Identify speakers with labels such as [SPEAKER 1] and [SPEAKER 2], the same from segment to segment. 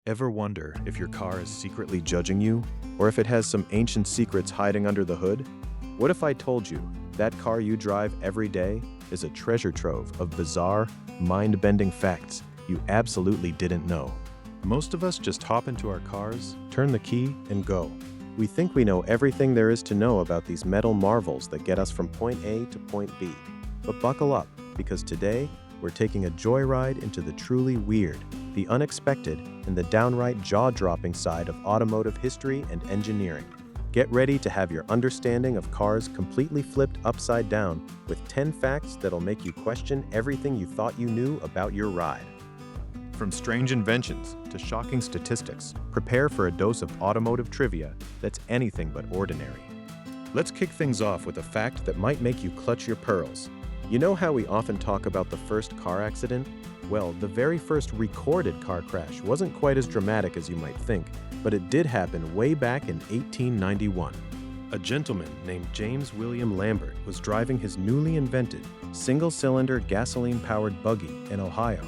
[SPEAKER 1] Ever wonder if your car is secretly judging you, or if it has some ancient secrets hiding under the hood? What if I told you that car you drive every day is a treasure trove of bizarre, mind-bending facts you absolutely didn't know? Most of us just hop into our cars, turn the key, and go. We think we know everything there is to know about these metal marvels that get us from point A to point B. But buckle up, because today, we're taking a joyride into the truly weird, the unexpected, and the downright jaw-dropping side of automotive history and engineering. Get ready to have your understanding of cars completely flipped upside down with 10 facts that'll make you question everything you thought you knew about your ride. From strange inventions to shocking statistics, prepare for a dose of automotive trivia that's anything but ordinary. Let's kick things off with a fact that might make you clutch your pearls. You know how we often talk about the first car accident? Well, the very first recorded car crash wasn't quite as dramatic as you might think, but it did happen way back in 1891. A gentleman named James William Lambert was driving his newly invented single-cylinder gasoline-powered buggy in Ohio.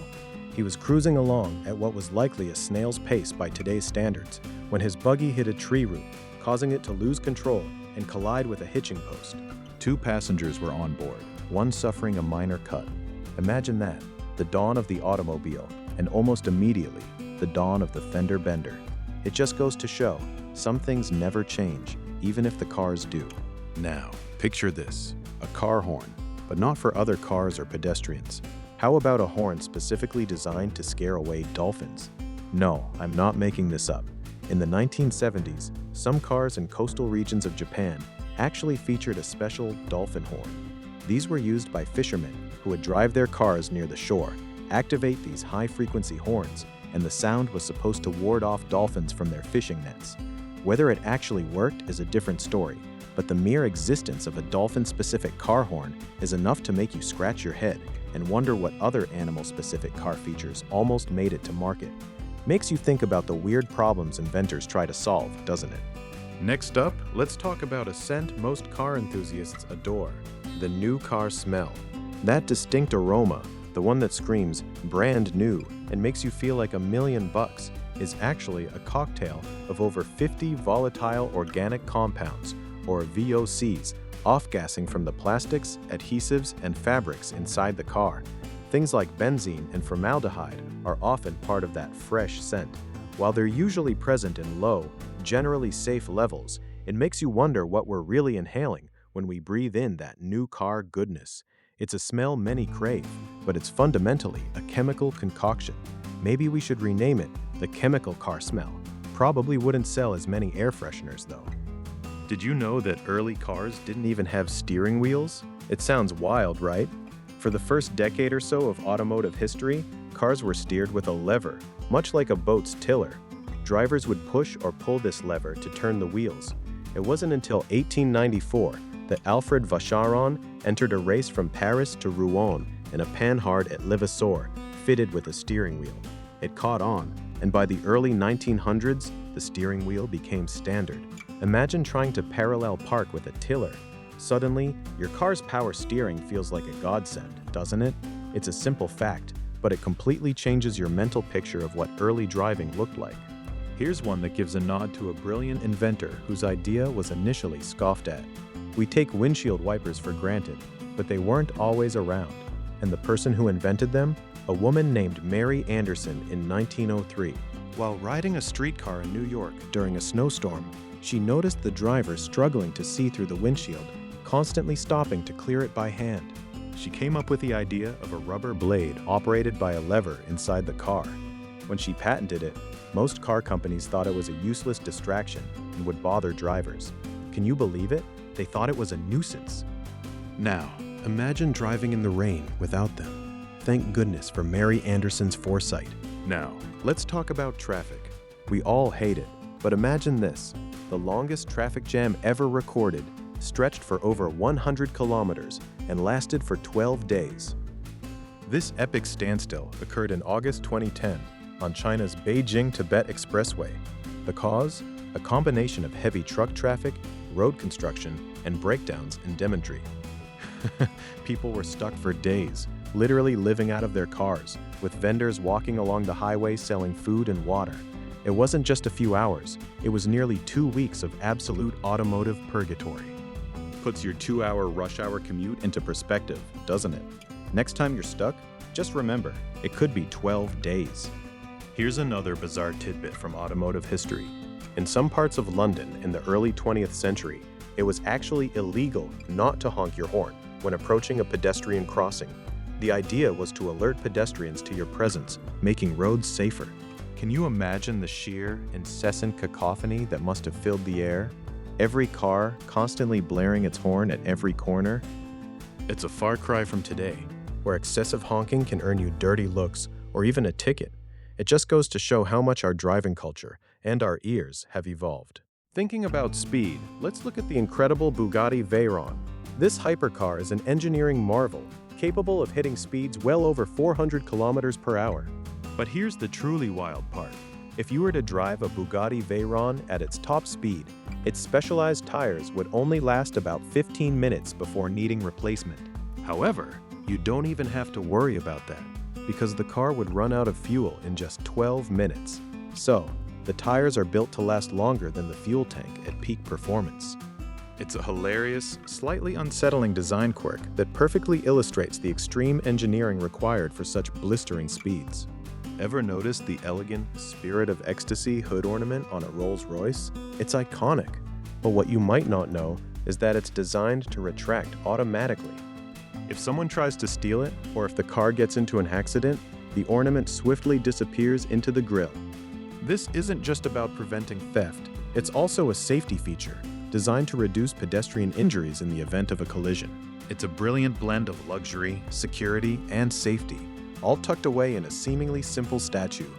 [SPEAKER 1] He was cruising along at what was likely a snail's pace by today's standards when his buggy hit a tree root, causing it to lose control and collide with a hitching post. 2 passengers were on board, one suffering a minor cut. Imagine that, the dawn of the automobile, and almost immediately, the dawn of the fender bender. It just goes to show, some things never change, even if the cars do. Now, picture this, a car horn, but not for other cars or pedestrians. How about a horn specifically designed to scare away dolphins? No, I'm not making this up. In the 1970s, some cars in coastal regions of Japan actually featured a special dolphin horn. These were used by fishermen who would drive their cars near the shore, activate these high-frequency horns, and the sound was supposed to ward off dolphins from their fishing nets. Whether it actually worked is a different story, but the mere existence of a dolphin-specific car horn is enough to make you scratch your head and wonder what other animal-specific car features almost made it to market. Makes you think about the weird problems inventors try to solve, doesn't it? Next up, let's talk about a scent most car enthusiasts adore, the new car smell. That distinct aroma, the one that screams brand new and makes you feel like $1,000,000, is actually a cocktail of over 50 volatile organic compounds, or VOCs, off-gassing from the plastics, adhesives, and fabrics inside the car. Things like benzene and formaldehyde are often part of that fresh scent. While they're usually present in low, generally safe levels, it makes you wonder what we're really inhaling when we breathe in that new car goodness. It's a smell many crave, but it's fundamentally a chemical concoction. Maybe we should rename it the chemical car smell. Probably wouldn't sell as many air fresheners though. Did you know that early cars didn't even have steering wheels? It sounds wild, right? For the first decade or so of automotive history, cars were steered with a lever, much like a boat's tiller. Drivers would push or pull this lever to turn the wheels. It wasn't until 1894 that Alfred Vacheron entered a race from Paris to Rouen in a Panhard at Levasseur, fitted with a steering wheel. It caught on, and by the early 1900s, the steering wheel became standard. Imagine trying to parallel park with a tiller. Suddenly, your car's power steering feels like a godsend, doesn't it? It's a simple fact, but it completely changes your mental picture of what early driving looked like. Here's one that gives a nod to a brilliant inventor whose idea was initially scoffed at. We take windshield wipers for granted, but they weren't always around. And the person who invented them? A woman named Mary Anderson in 1903. While riding a streetcar in New York during a snowstorm, she noticed the driver struggling to see through the windshield, constantly stopping to clear it by hand. She came up with the idea of a rubber blade operated by a lever inside the car. When she patented it, most car companies thought it was a useless distraction and would bother drivers. Can you believe it? They thought it was a nuisance. Now, imagine driving in the rain without them. Thank goodness for Mary Anderson's foresight. Now, let's talk about traffic. We all hate it, but imagine this. The longest traffic jam ever recorded stretched for over 100 kilometers and lasted for 12 days. This epic standstill occurred in August 2010 on China's Beijing-Tibet Expressway. The cause? A combination of heavy truck traffic, road construction, and breakdowns in Dementry. People were stuck for days, literally living out of their cars, with vendors walking along the highway selling food and water. It wasn't just a few hours, it was nearly 2 weeks of absolute automotive purgatory. Puts your 2-hour rush hour commute into perspective, doesn't it? Next time you're stuck, just remember, it could be 12 days. Here's another bizarre tidbit from automotive history. In some parts of London in the early 20th century, it was actually illegal not to honk your horn when approaching a pedestrian crossing. The idea was to alert pedestrians to your presence, making roads safer. Can you imagine the sheer, incessant cacophony that must have filled the air? Every car constantly blaring its horn at every corner? It's a far cry from today, where excessive honking can earn you dirty looks or even a ticket. It just goes to show how much our driving culture and our ears have evolved. Thinking about speed, let's look at the incredible Bugatti Veyron. This hypercar is an engineering marvel, capable of hitting speeds well over 400 kilometers per hour. But here's the truly wild part. If you were to drive a Bugatti Veyron at its top speed, its specialized tires would only last about 15 minutes before needing replacement. However, you don't even have to worry about that, because the car would run out of fuel in just 12 minutes. So, the tires are built to last longer than the fuel tank at peak performance. It's a hilarious, slightly unsettling design quirk that perfectly illustrates the extreme engineering required for such blistering speeds. Ever noticed the elegant Spirit of Ecstasy hood ornament on a Rolls-Royce? It's iconic, but what you might not know is that it's designed to retract automatically. If someone tries to steal it, or if the car gets into an accident, the ornament swiftly disappears into the grille. This isn't just about preventing theft, it's also a safety feature designed to reduce pedestrian injuries in the event of a collision. It's a brilliant blend of luxury, security, and safety, all tucked away in a seemingly simple statue,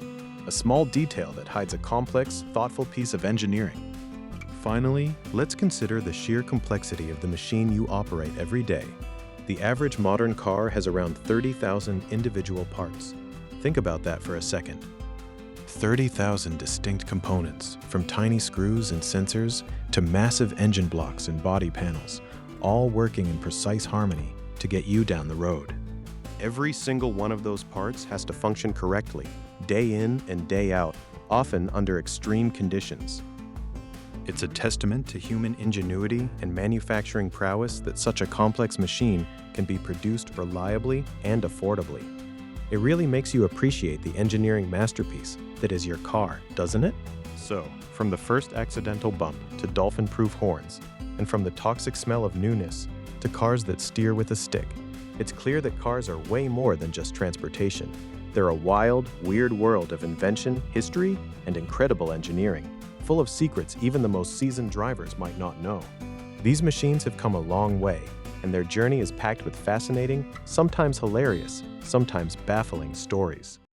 [SPEAKER 1] a small detail that hides a complex, thoughtful piece of engineering. Finally, let's consider the sheer complexity of the machine you operate every day. The average modern car has around 30,000 individual parts. Think about that for a second. 30,000 distinct components, from tiny screws and sensors to massive engine blocks and body panels, all working in precise harmony to get you down the road. Every single one of those parts has to function correctly, day in and day out, often under extreme conditions. It's a testament to human ingenuity and manufacturing prowess that such a complex machine can be produced reliably and affordably. It really makes you appreciate the engineering masterpiece that is your car, doesn't it? So, from the first accidental bump to dolphin-proof horns, and from the toxic smell of newness to cars that steer with a stick, it's clear that cars are way more than just transportation. They're a wild, weird world of invention, history, and incredible engineering, full of secrets even the most seasoned drivers might not know. These machines have come a long way, and their journey is packed with fascinating, sometimes hilarious, sometimes baffling stories.